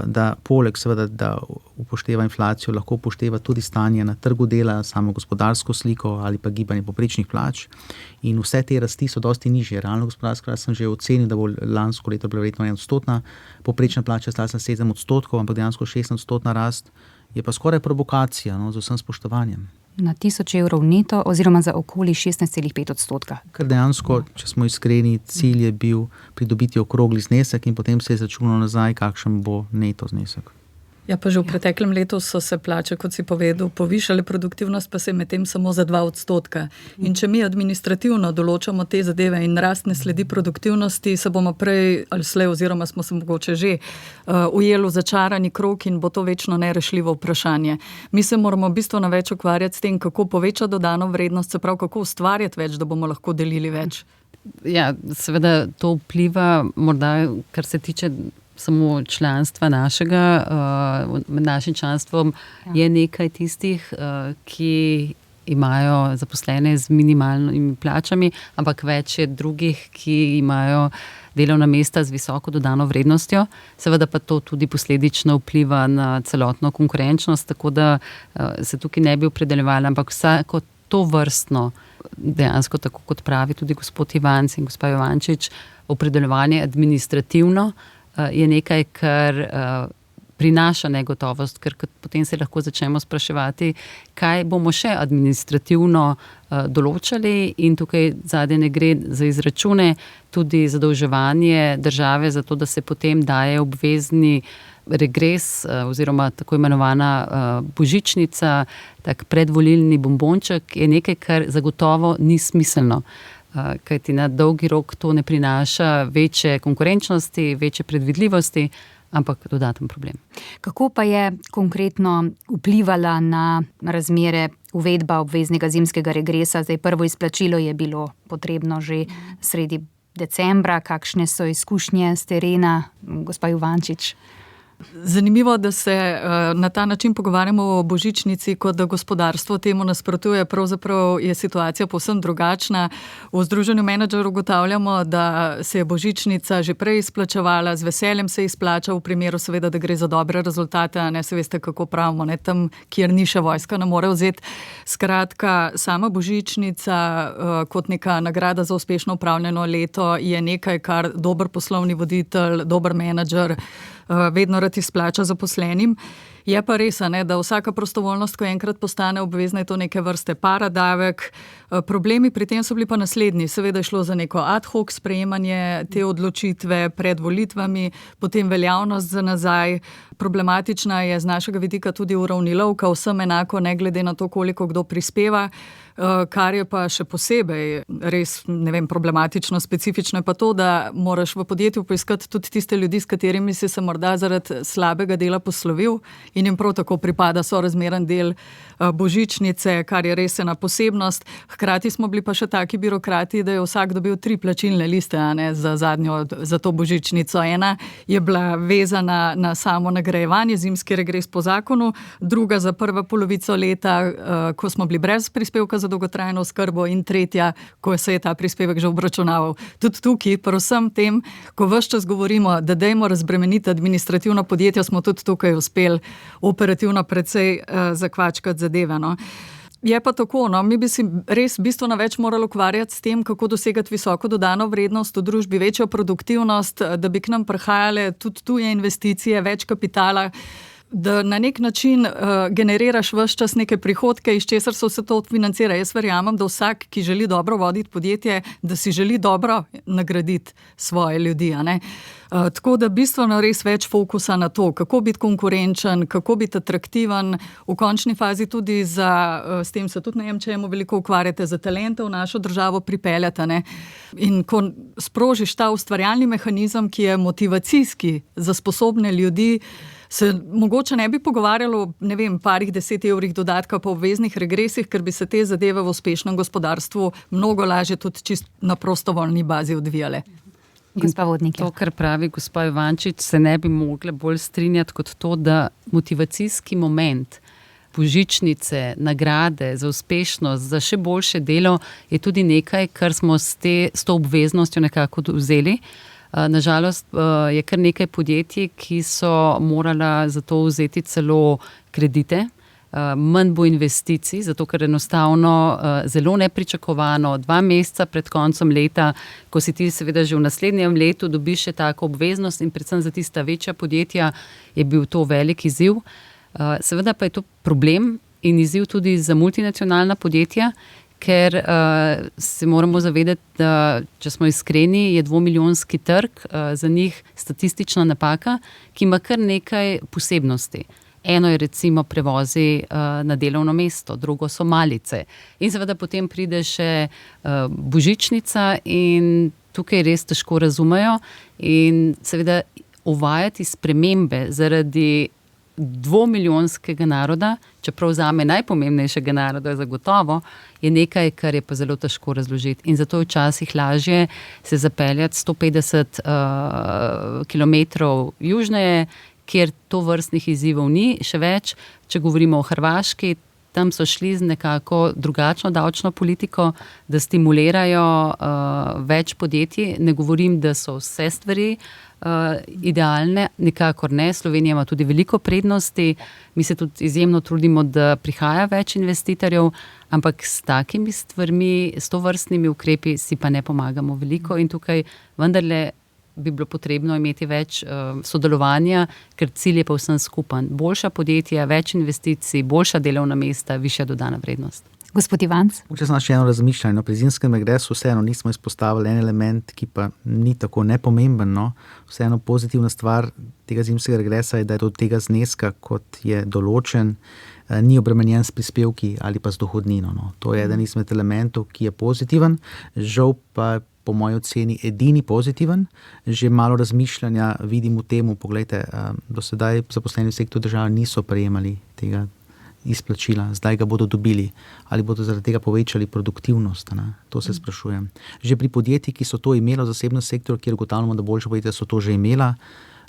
da poleg seveda, da upošteva inflacijo, lahko upošteva tudi stanje na trgu dela, samo gospodarsko sliko ali pa gibanje povprečnih plač. In vse te rasti so dosti nižje. Realno gospodarska rast sem že ocenil, da bo lansko leto bila verjetno 1%, povprečna plača stala 7%, ampak dejansko 6% rast je pa skoraj provokacija, z vsem spoštovanjem. Na 1000 evrov neto oziroma za okoli 16,5%. Ker dejansko, če smo iskreni, cilj je bil pridobiti okrogli znesek in potem se je začunalo nazaj, kakšen bo neto znesek. Ja, pa že v preteklem letu so se plače, kot si povedal, povišale, produktivnost pa se je medtem samo za 2%. In če mi administrativno določamo te zadeve in rast ne sledi produktivnosti, se bomo prej ali slej oziroma smo se mogoče že ujeli v začarani krog in bo to večno nerešljivo vprašanje. Mi se moramo bistveno več ukvarjati s tem, kako povečati dodano vrednost, se pravi, kako ustvarjati več, da bomo lahko delili več. Ja, seveda to vpliva, morda kar se tiče samo članstva našega, med našim članstvom je nekaj tistih, ki imajo zaposlene z minimalnimi plačami, ampak več je drugih, ki imajo delovna mesta z visoko dodano vrednostjo. Seveda pa to tudi posledično vpliva na celotno konkurenčnost, tako da se tukaj ne bi opredeljevali, ampak vsako to vrstno, dejansko tako kot pravi tudi gospod Ivanc in gospa Jovančič, opredeljevanje administrativno je nekaj, kar prinaša negotovost, ker potem se lahko začnemo spraševati, kaj bomo še administrativno določali, in tukaj zadnje ne gre za izračune, tudi zadolževanje države za to, da se potem daje obvezni regres oziroma tako imenovana božičnica, tak predvolilni bombonček, je nekaj, kar zagotovo ni smiselno. Kajti na dolgi rok to ne prinaša večje konkurenčnosti, večje predvidljivosti, ampak dodaten problem. Kako pa je konkretno vplivala na razmere uvedba obveznega zimskega regresa? Zdaj, prvo izplačilo je bilo potrebno že sredi decembra. Kakšne so izkušnje s terena, gospa Jovančič? Zanimivo, da se na ta način pogovarjamo o božičnici, kot da gospodarstvo temu nasprotuje. Pravzaprav je situacija povsem drugačna. V Združenju menedžerjev ugotavljamo, da se je božičnica že prej izplačevala, z veseljem se izplača, v primeru seveda, da gre za dobre rezultate, a ne se veste, kako pravimo, ne, tam, kjer ni še vojska, ne more vzeti. Skratka, sama božičnica kot neka nagrada za uspešno upravljeno leto je nekaj, kar dober poslovni voditelj, dober menedžer vedno rad izplača zaposlenim. Je pa res, ne, da vsaka prostovoljnost, ko enkrat postane obvezna, je to neke vrste paradavek. Problemi pri tem so bili pa naslednji. Seveda je šlo za neko ad hoc sprejemanje te odločitve pred volitvami, potem veljavnost za nazaj. Problematična je z našega vidika tudi uravnilovka, vsem enako, ne glede na to, koliko kdo prispeva. Kar je pa še posebej res, ne vem, problematično, specifično je pa to, da moraš v podjetju poiskati tudi tiste ljudi, s katerimi si se morda zaradi slabega dela poslovil in jim prav tako pripada sorazmeren del božičnice, kar je res ena posebnost. Hkrati smo bili pa še taki birokrati, da je vsak dobil 3 plačilne liste, a ne, za to božičnico. Ena je bila vezana na samo nagrajevanje, zimski regres po zakonu, druga za prvo polovico leta, ko smo bili brez prispevka za dolgotrajno oskrbo, in tretja, ko se je ta prispevek že obračunaval. Tudi tukaj, pri vsem tem, ko ves čas govorimo, da dajmo razbremeniti administrativno podjetje, smo tudi tukaj uspeli operativno precej zakvačkati zadeve. No. Je pa tako, no, mi bi si res bistveno več morali ukvarjati s tem, kako dosegati visoko dodano vrednost v družbi, večjo produktivnost, da bi k nam prihajale tudi tuje investicije, več kapitala, da na nek način generiraš ves čas neke prihodke, iz česar se vse to financira. Jaz verjamem, da vsak, ki želi dobro voditi podjetje, da si želi dobro nagraditi svoje ljudi, a ne. Tako da bistveno res več fokusa na to, kako biti konkurenčen, kako biti atraktiven, v končni fazi tudi s tem se tudi Nemčijemo veliko ukvarjate, za talente v našo državo pripeljate, ne. In ko sprožiš ta ustvarjalni mehanizem, ki je motivacijski za sposobne ljudi, se mogoče ne bi pogovarjalo, ne vem, parih 10 evrih dodatka po obveznih regresih, ker bi se te zadeve v uspešnem gospodarstvu mnogo lažje tudi čist na prostovoljni bazi odvijale. Gospa Vodnik. To, kar pravi gospa Jovančič, se ne bi mogla bolj strinjati kot to, da motivacijski moment božičnice, nagrade za uspešnost, za še boljše delo je tudi nekaj, kar smo s to obveznostjo nekako vzeli. Nažalost je kar nekaj podjetij, ki so morala za to vzeti celo kredite. Manj bo investicij, zato ker enostavno zelo nepričakovano 2 meseca pred koncem leta, ko si ti seveda že v naslednjem letu dobiš še tako obveznost, in predvsem za tista večja podjetja je bil to velik izziv. Seveda pa je to problem in izziv tudi za multinacionalna podjetja, ker se moramo zavedati, da če smo iskreni, je 2-milijonski trg za njih statistična napaka, ki ima kar nekaj posebnosti. Eno je recimo prevozi na delovno mesto, drugo so malice. In seveda potem pride še božičnica in tukaj res težko razumejo. In seveda uvajati spremembe zaradi 2-milijonskega naroda, čeprav zame najpomembnejšega naroda zagotovo, je nekaj, kar je pa zelo težko razložiti. In zato je včasih lažje se zapeljati 150 kilometrov južneje, kjer to vrstnih izzivov ni. Še več, če govorimo o Hrvaški, tam so šli z nekako drugačno davčno politiko, da stimulirajo več podjetij. Ne govorim, da so vse stvari idealne, nikakor ne. Slovenija ima tudi veliko prednosti. Mi se tudi izjemno trudimo, da prihaja več investitorjev, ampak s takimi stvarmi, s tovrstnimi ukrepi si pa ne pomagamo veliko in tukaj vendarle bi bilo potrebno imeti več sodelovanja, ker cilj je pa vsem skupen. Boljša podjetja, več investicij, boljša delovna mesta, višja dodana vrednost. Gospod Ivanc? Če sem še eno razmišljanje, pri zimskem regresu vseeno nismo izpostavili en element, ki pa ni tako nepomemben. No? Vseeno pozitivna stvar tega zimskega regresa je, da je do tega zneska, kot je določen, ni obremenjen s prispevki ali pa z dohodnino. No? To je eden izmed elementov, ki je pozitiven, žal pa po moji oceni edini pozitiven. Že malo razmišljanja vidim v temu, poglejte, do sedaj zaposleni v sektorju države niso prejemali tega izplačila, zdaj ga bodo dobili. Ali bodo zaradi tega povečali produktivnost? Ne? To se sprašujem. Že pri podjetjih, ki so to imela v zasebnem sektorju, kjer ugotavljamo, da boljša podjetja so to že imela,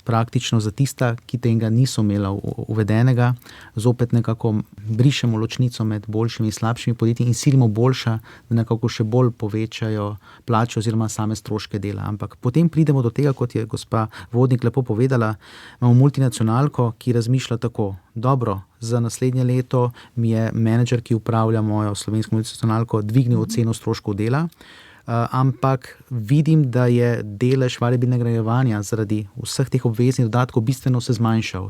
praktično za tista, ki tega niso imela uvedenega, zopet nekako brišemo ločnico med boljšimi in slabšimi podjetji in silimo boljša, da nekako še bolj povečajo plače oziroma same stroške dela. Ampak potem pridemo do tega, kot je gospa Vodnik lepo povedala, imamo multinacionalko, ki razmišlja tako: dobro, za naslednje leto mi je menedžer, ki upravlja mojo slovensko multinacionalko, dvignil oceno stroškov dela, ampak vidim, da je delež variabilnega nagrajevanja zaradi vseh teh obveznih dodatkov bistveno se zmanjšal.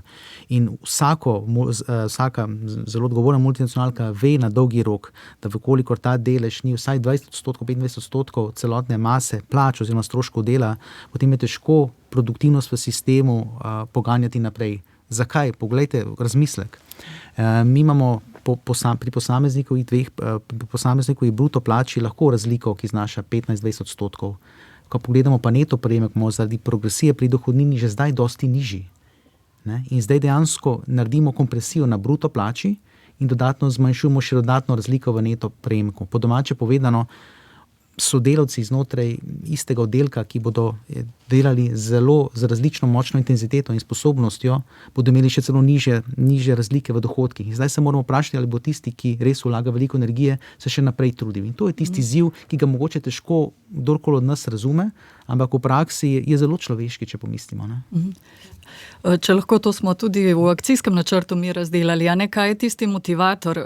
In vsaka zelo odgovorna multinacionalka ve na dolgi rok, da vkolikor ta delež ni vsaj 20%, 25% celotne mase plač oziroma stroškov dela, potem je težko produktivnost v sistemu poganjati naprej. Zakaj? Poglejte, razmislek. Mi imamo pri posamezniku bruto plači lahko razliko, ki znaša 15-20%. Ko pogledamo pa neto prejemek, imamo zaradi progresije pri dohodnini že zdaj dosti nižji. Ne? In zdaj dejansko naredimo kompresijo na bruto plači in dodatno zmanjšujemo še dodatno razliko v neto prejemku. Po domače povedano, sodelavci znotraj istega oddelka, ki bodo delali zelo z različno močno intenziteto in sposobnostjo, bodo imeli še celo nižje razlike v dohodkih. In zdaj se moramo vprašati, ali bo tisti, ki res vlaga veliko energije, se še naprej trudil. In to je tisti izziv, ki ga mogoče težko kdorkoli od nas razume, ampak v praksi je zelo človeški, če pomislimo. Ne? Če lahko, to smo tudi v akcijskem načrtu mi razdelali. A ne, kaj je tisti motivator?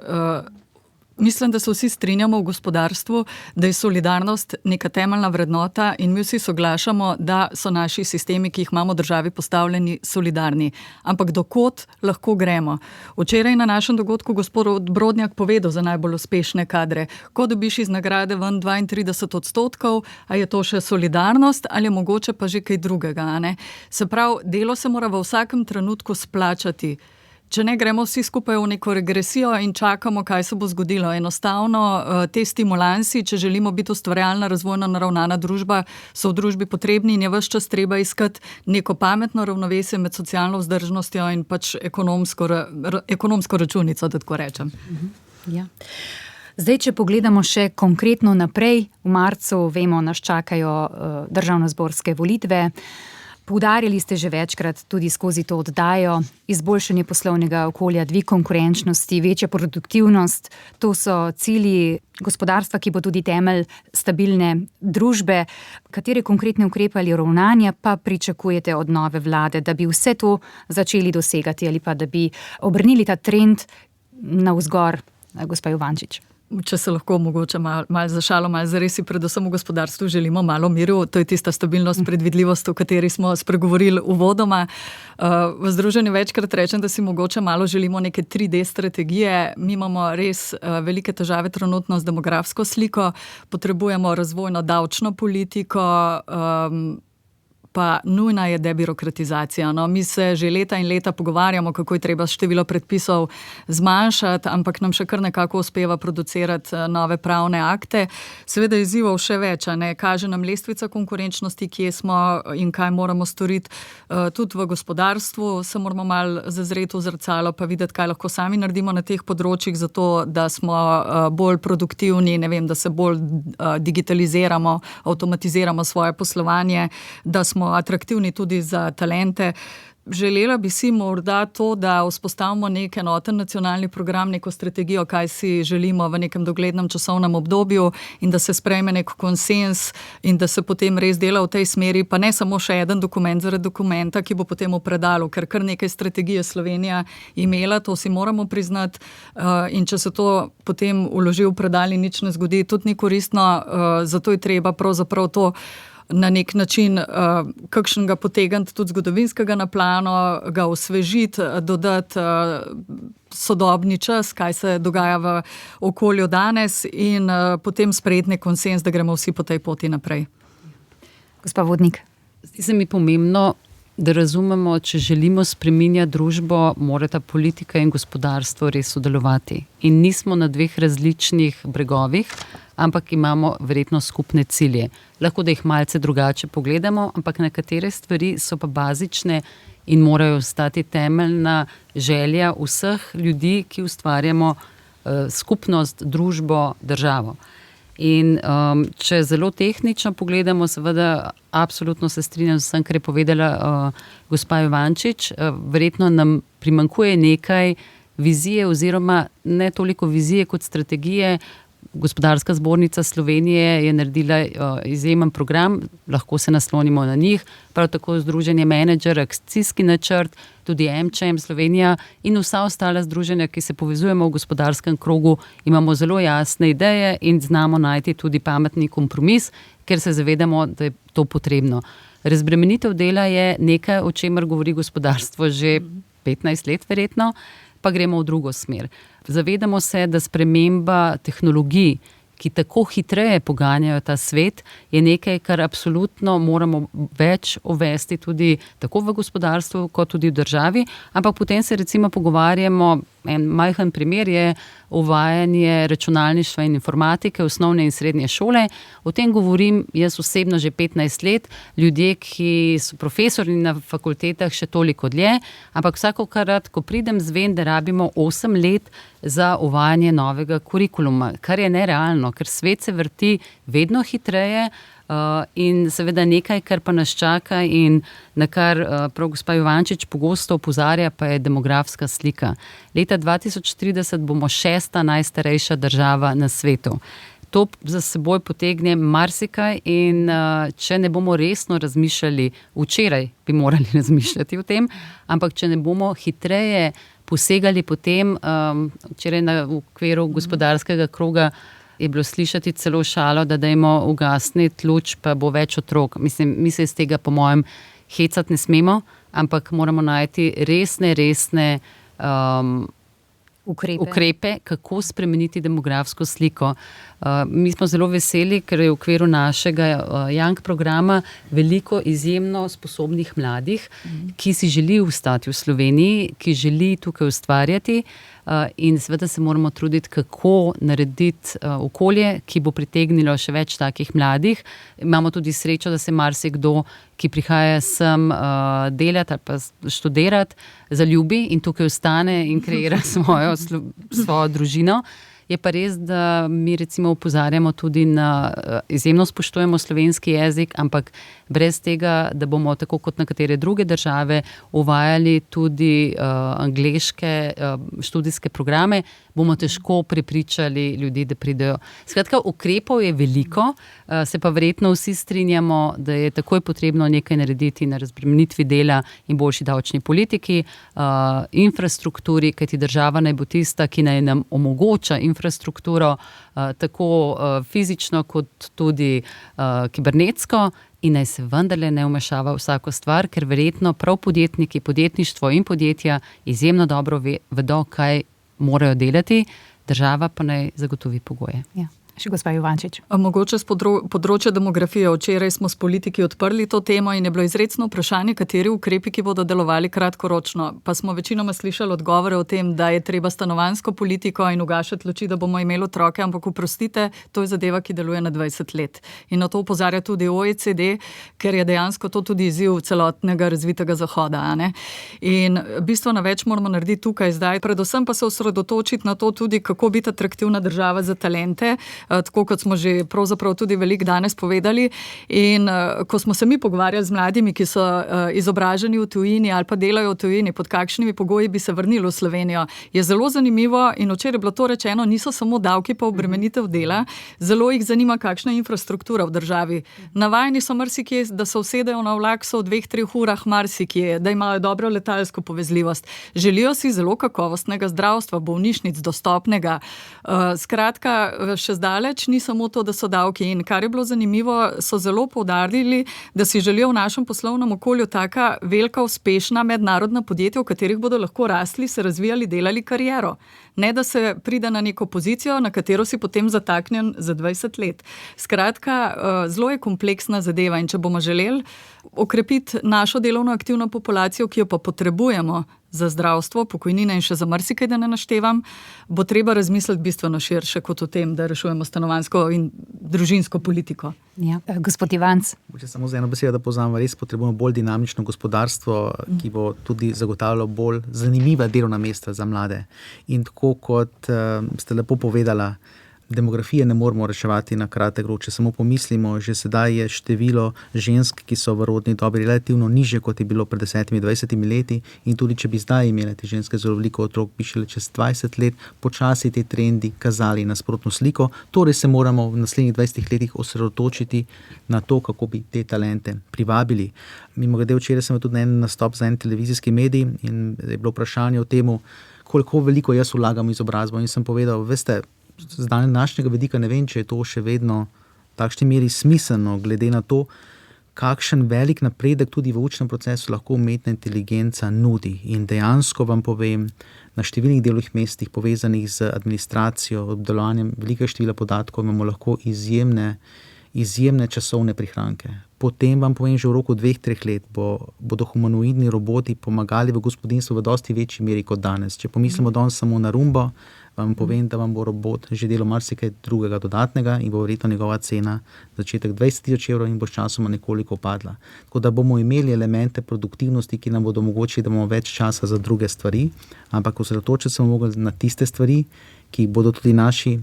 Mislim, da se vsi strinjamo v gospodarstvu, da je solidarnost neka temeljna vrednota in mi vsi soglašamo, da so naši sistemi, ki jih imamo v državi postavljeni, solidarni. Ampak dokot lahko gremo? Včeraj na našem dogodku gospod Brodnjak povedal za najbolj uspešne kadre. Ko dobiš iz nagrade ven 32%, a je to še solidarnost ali je mogoče pa že kaj drugega? Ne? Se pravi, delo se mora v vsakem trenutku splačati. Če ne, gremo vsi skupaj v neko regresijo in čakamo, kaj se bo zgodilo. Enostavno te stimulansi, če želimo biti ustvarjalna, razvojno naravnana družba, so v družbi potrebni in je ves čas treba iskati neko pametno ravnovesje med socialno vzdržnostjo in pač ekonomsko računico, da tako rečem. Ja. Zdaj, če pogledamo še konkretno naprej, v marcu, vemo, nas čakajo državnozborske volitve. Poudarjali ste že večkrat tudi skozi to oddajo, izboljšanje poslovnega okolja, dvig konkurenčnosti, večja produktivnost. To so cilji gospodarstva, ki bo tudi temelj stabilne družbe. Katere konkretne ukrepe ali ravnanja pa pričakujete od nove vlade, da bi vse to začeli dosegati ali pa da bi obrnili ta trend navzgor, gospa Juvančič? če se lahko mogoče malo za šalo, malo za res, predvsem v gospodarstvu želimo malo miru, to je tista stabilnost, predvidljivost, o kateri smo spregovorili uvodoma. V združenju večkrat rečem, da si mogoče malo želimo neke 3D strategije. Mi imamo res velike težave trenutno z demografsko sliko, potrebujemo razvojno davčno politiko, pa nujna je debirokratizacija. No, mi se že leta in leta pogovarjamo, kako je treba število predpisov zmanjšati, ampak nam še kar nekako uspeva producirati nove pravne akte. Seveda je izzivov še več, ne? Kaže nam lestvica konkurenčnosti, kje smo in kaj moramo storiti. Tudi v gospodarstvu se moramo malo zazreti v zrcalo, pa videti, kaj lahko sami naredimo na teh področjih, zato da smo bolj produktivni, ne vem, da se bolj digitaliziramo, avtomatiziramo svoje poslovanje, da smo atraktivni tudi za talente. Želela bi si morda to, da vzpostavimo nek enoten nacionalni program, neko strategijo, kaj si želimo v nekem doglednem časovnem obdobju in da se sprejme nek konsens in da se potem res dela v tej smeri, pa ne samo še eden dokument zaradi dokumenta, ki bo potem v predalu, ker kar nekaj strategije Slovenija imela, to si moramo priznati, in če se to potem vloži v predal in nič ne zgodi, tudi ni koristno, zato je treba pravzaprav to na nek način kakšnega potegniti tudi zgodovinskega na plano, ga osvežiti, dodati sodobni čas, kaj se dogaja v okolju danes in potem sprejeti nek konsens, da gremo vsi po tej poti naprej. Gospa Vodnik. Zdi se mi pomembno, da razumemo, če želimo spreminjati družbo, morata politika in gospodarstvo res sodelovati. In nismo na dveh različnih bregovih, ampak imamo verjetno skupne cilje. Lahko, da jih malce drugače pogledamo, ampak nekatere stvari so pa bazične in morajo ostati temeljna želja vseh ljudi, ki ustvarjamo skupnost, družbo, državo. In če zelo tehnično pogledamo, seveda absolutno se strinjam z vsem, kar je povedala gospa Juvančič, verjetno nam primanjkuje nekaj vizije oziroma ne toliko vizije kot strategije. Gospodarska zbornica Slovenije je naredila izjemen program, lahko se naslonimo na njih, prav tako Združenje Menedžer, akcijski načrt, tudi MČM Slovenija in vsa ostala združenja, ki se povezujemo v gospodarskem krogu, imamo zelo jasne ideje in znamo najti tudi pametni kompromis, ker se zavedamo, da je to potrebno. Razbremenitev dela je nekaj, o čemer govori gospodarstvo že 15 let verjetno, pa gremo v drugo smer. Zavedamo se, da sprememba tehnologij, ki tako hitreje poganjajo ta svet, je nekaj, kar absolutno moramo več uvesti tudi tako v gospodarstvu, kot tudi v državi, ampak potem se recimo pogovarjamo, en majhen primer je uvajanje računalništva in informatike v osnovne in srednje šole. O tem govorim jaz osebno že 15 let, ljudje, ki so profesorji na fakultetah še toliko dlje, ampak vsakokrat, ko pridem, zvem, da rabimo 8 let za uvajanje novega kurikuluma, kar je nerealno, ker svet se vrti vedno hitreje in seveda nekaj, kar pa nas čaka in na kar prav gospa Juvančič pogosto opozarja, pa je demografska slika. Leta 2030 bomo 6. najstarejša država na svetu. To za seboj potegne marsikaj in če ne bomo resno razmišljali, včeraj bi morali razmišljati o tem, ampak če ne bomo hitreje posegali potem, včeraj na okviru gospodarskega kroga je bilo slišati celo šalo, da dajmo ugasniti luč, pa bo več otrok. Mislim, mi se iz tega po mojem hecati ne smemo, ampak moramo najti resne ukrepe, kako spremeniti demografsko sliko. Mi smo zelo veseli, ker je v okviru našega Young programa veliko izjemno sposobnih mladih, ki si želijo ostati v Sloveniji, ki želi tukaj ustvarjati in seveda se moramo truditi, kako narediti okolje, ki bo pritegnilo še več takih mladih. Imamo tudi srečo, da se marsikdo, ki prihaja sem delati ali pa študirati, zaljubi in tukaj ostane in kreira svojo družino. Je pa res, da mi recimo opozarjamo tudi na izjemno spoštujemo slovenski jezik, ampak brez tega, da bomo tako kot nekatere druge države uvajali tudi angleške študijske programe, bomo težko prepričali ljudi, da pridejo. Skratka, ukrepov je veliko, se pa verjetno vsi strinjamo, da je takoj potrebno nekaj narediti na razbremenitvi dela in boljši davčni politiki, infrastrukturi, kajti država naj bo tista, ki naj nam omogoča infrastrukturo, tako fizično kot tudi kibernetsko, in naj se vendarle ne vmešava vsako stvar, ker verjetno prav podjetniki, podjetništvo in podjetja izjemno dobro vedo, kaj morajo delati, država pa naj zagotovi pogoje. Ja. Še gospa Juvančič. Mogoče z področja demografije. Včeraj smo s politiki odprli to temo in je bilo izrecno vprašanje, kateri ukrepi, ki bodo delovali kratkoročno. Pa smo večinoma slišali odgovore o tem, da je treba stanovanjsko politiko in ugašati luči, da bomo imeli otroke, ampak oprostite, to je zadeva, ki deluje na 20 let. In na to opozarja tudi OECD, ker je dejansko to tudi izziv celotnega razvitega zahoda. In bistveno več moramo narediti tukaj zdaj. Predvsem pa se osredotočiti na to tudi, kako biti atraktivna država za talente, tako kot smo že pravzaprav tudi veliko danes povedali. In ko smo se mi pogovarjali z mladimi, ki so izobraženi v tujini ali pa delajo v tujini, pod kakšnimi pogoji bi se vrnili v Slovenijo, je zelo zanimivo in včeraj je bilo to rečeno, niso samo davki pa obremenitev dela, zelo jih zanima, kakšna je infrastruktura v državi. Navajeni so marsikje, da se usedejo na vlak, so v 2-3 urah marsikje, da imajo dobro letalsko povezljivost. Želijo si zelo kakovostnega zdravstva, bolnišnic, dostopnega. Skratka, še zdaleč ni samo to, da so davki. In kar je bilo zanimivo, so zelo poudarili, da si želijo v našem poslovnem okolju taka velika, uspešna mednarodna podjetja, v katerih bodo lahko rasli, se razvijali, delali kariero. Ne, da se pride na neko pozicijo, na katero si potem zataknjen za 20 let. Skratka, zelo je kompleksna zadeva in če bomo želeli okrepiti našo delovno aktivno populacijo, ki jo pa potrebujemo za zdravstvo, pokojnine in še za marsikaj, da ne naštevam, bo treba razmisliti bistveno širše kot o tem, da rešujemo stanovanjsko in družinsko politiko. Ja. Gospod Ivanc. Če samo z eno besedo, da povzamem, res potrebujemo bolj dinamično gospodarstvo, ki bo tudi zagotavljalo bolj zanimiva delovna mesta za mlade. In tako kot ste lepo povedala, demografije ne moramo reševati na kratek rok. Če samo pomislimo, že sedaj je število žensk, ki so v rodni dobi relativno nižje, kot je bilo pred 10-20 leti, in tudi če bi zdaj imeli te ženske zelo veliko otrok, bi šele čez 20 let počasi te trendi kazali nasprotno sliko. Torej se moramo v naslednjih 20 letih osredotočiti na to, kako bi te talente privabili. Mimogrede, včeraj sem tudi na en nastop za en televizijski medij in je bilo vprašanje o tem, koliko veliko jaz vlagam v izobrazbo, in sem povedal, veste, z današnjega vidika ne vem, če je to še vedno v takšni meri smiselno, glede na to, kakšen velik napredek tudi v učnem procesu lahko umetna inteligenca nudi. In dejansko vam povem, na številnih delovnih mestih povezanih z administracijo, obdelovanjem velikega števila podatkov, imamo lahko izjemne časovne prihranke. Potem vam povem, že v roku 2-3 let bodo humanoidni roboti pomagali v gospodinjstvu v dosti večji meri kot danes. Če pomislimo danes samo na Roombo, vam povem, da vam bo robot že delal marsikaj drugega dodatnega in bo verjetno njegova cena začetek 20,000 evrov in bo s časoma nekoliko padla. Tako da bomo imeli elemente produktivnosti, ki nam bodo omogočili, da bomo več časa za druge stvari, ampak osredotočiti se bomo mogli na tiste stvari, ki bodo tudi naši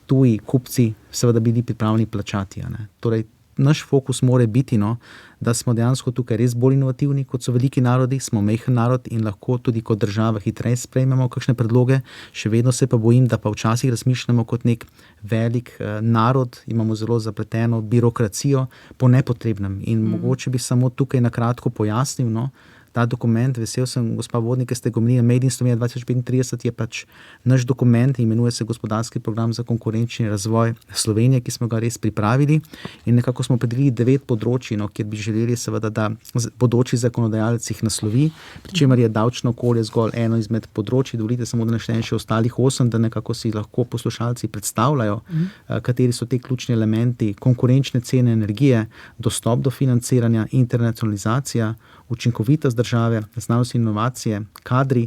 tuji kupci seveda bili pripravljeni plačati. Torej, naš fokus mora biti, da smo dejansko tukaj res bolj inovativni, kot so veliki narodi, smo majhen narod in lahko tudi kot država hitreje sprejmemo kakšne predloge. Še vedno se pa bojim, da pa včasih razmišljamo kot nek velik narod, imamo zelo zapleteno birokracijo po nepotrebnem. In mogoče bi samo tukaj na kratko pojasnil, ta dokument, vesel sem, gospa Vodnik, ki ste ga omenili, Made in Slovenija 2035 je pač naš dokument, imenuje se Gospodarski program za konkurenčni razvoj Slovenije, ki smo ga res pripravili in nekako smo opredelili 9 področij, kjer bi želeli seveda, da bodoči zakonodajalec jih naslovi, pri čemer je davčno okolje zgolj eno izmed področij. Dovolite samo, da naštejem še ostalih 8, da nekako si lahko poslušalci predstavljajo, kateri so te ključni elementi: konkurenčne cene energije, dostop do financiranja, internacionalizacija, učinkovitost države, znanost in inovacije, kadri,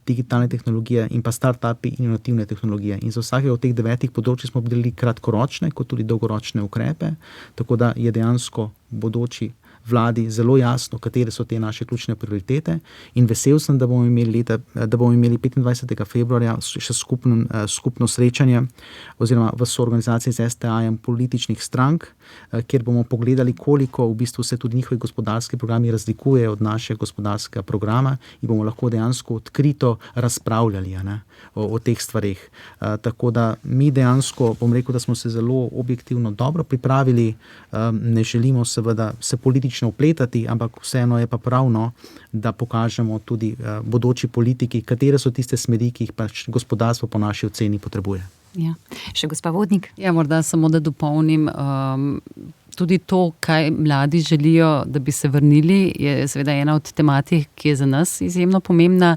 digitalne tehnologije in pa start-upi in inovativne tehnologije. In za vsake od teh 9 področij smo opredelili kratkoročne kot tudi dolgoročne ukrepe, tako da je dejansko bodoči vladi zelo jasno, katere so te naše ključne prioritete, in vesel sem, da bomo imeli 25. februarja še skupno srečanje oziroma v soorganizaciji z STA-jem političnih strank, kjer bomo pogledali, koliko v bistvu se tudi njihovi gospodarski programi razlikujejo od našega gospodarskega programa in bomo lahko dejansko odkrito razpravljali o teh stvareh. Tako da mi dejansko, bom rekel, da smo se zelo objektivno dobro pripravili, ne želimo seveda se politično vpletati, ampak vseeno je pa pravno, da pokažemo tudi bodoči politiki, katere so tiste smeri, ki jih pač gospodarstvo po naši oceni potrebuje. Ja. Še gospa Vodnik? Ja, morda samo da dopolnim. Tudi to, kaj mladi želijo, da bi se vrnili, je seveda ena od tematik, ki je za nas izjemno pomembna.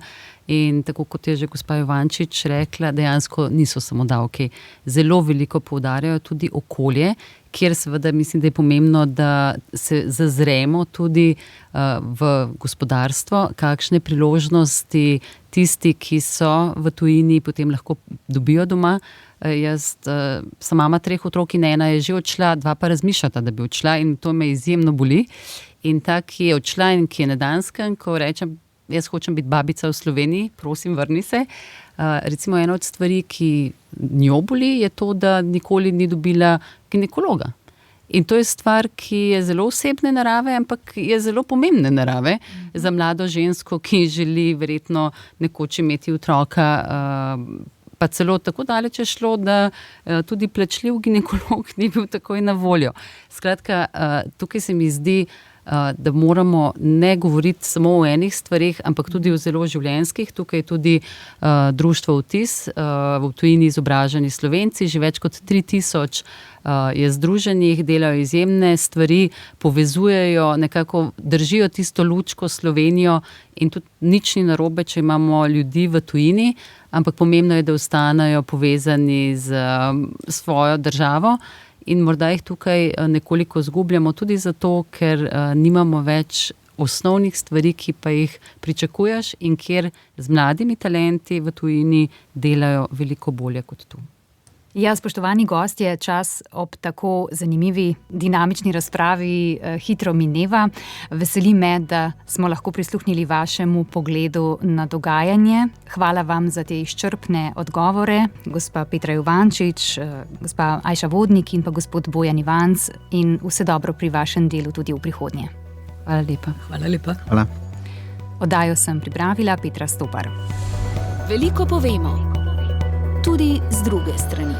In tako kot je že gospa Juvančič rekla, dejansko niso samo davki. Zelo veliko poudarjajo tudi okolje, kjer seveda mislim, da je pomembno, da se zazremo tudi v gospodarstvo, kakšne priložnosti tisti, ki so v tujini, potem lahko dobijo doma. Jaz sem mama 3 otrok in ena je že odšla, 2 pa razmišljata, da bi odšla, in to me izjemno boli. In ta, ki je odšla in ki je na Danskem, ko rečem, jaz hočem biti babica v Sloveniji, prosim, vrni se. Recimo ena od stvari, ki njo boli, je to, da nikoli ni dobila ginekologa. In to je stvar, ki je zelo osebne narave, ampak je zelo pomembne narave za mlado žensko, ki želi verjetno nekoč imeti otroka. Pa celo tako daleč je šlo, da tudi plačljiv ginekolog ni bil takoj na voljo. Skratka, tukaj se mi zdi, da moramo ne govoriti samo o enih stvarih, ampak tudi o zelo življenjskih. Tukaj je tudi društvo Vtis, v tujini izobraženi Slovenci, že več kot 3000 je združenih, delajo izjemne stvari, povezujejo, nekako držijo tisto lučko Slovenijo, in tudi nič ni narobe, če imamo ljudi v tujini, ampak pomembno je, da ostanejo povezani z svojo državo. In morda jih tukaj nekoliko zgubljamo tudi zato, ker nimamo več osnovnih stvari, ki pa jih pričakuješ in kjer z mladimi talenti v tujini delajo veliko bolje kot tu. Ja, spoštovani gostje, čas ob tako zanimivi, dinamični razpravi hitro mineva. Veseli me, da smo lahko prisluhnili vašemu pogledu na dogajanje. Hvala vam za te izčrpne odgovore, gospa Petra Juvančič, gospa Ajša Vodnik in pa gospod Bojan Ivanc, in vse dobro pri vašem delu tudi v prihodnje. Hvala lepa. Hvala lepa. Hvala. Oddajo sem pripravila Petra Stopar. Veliko povemo. Tudi z druge strani.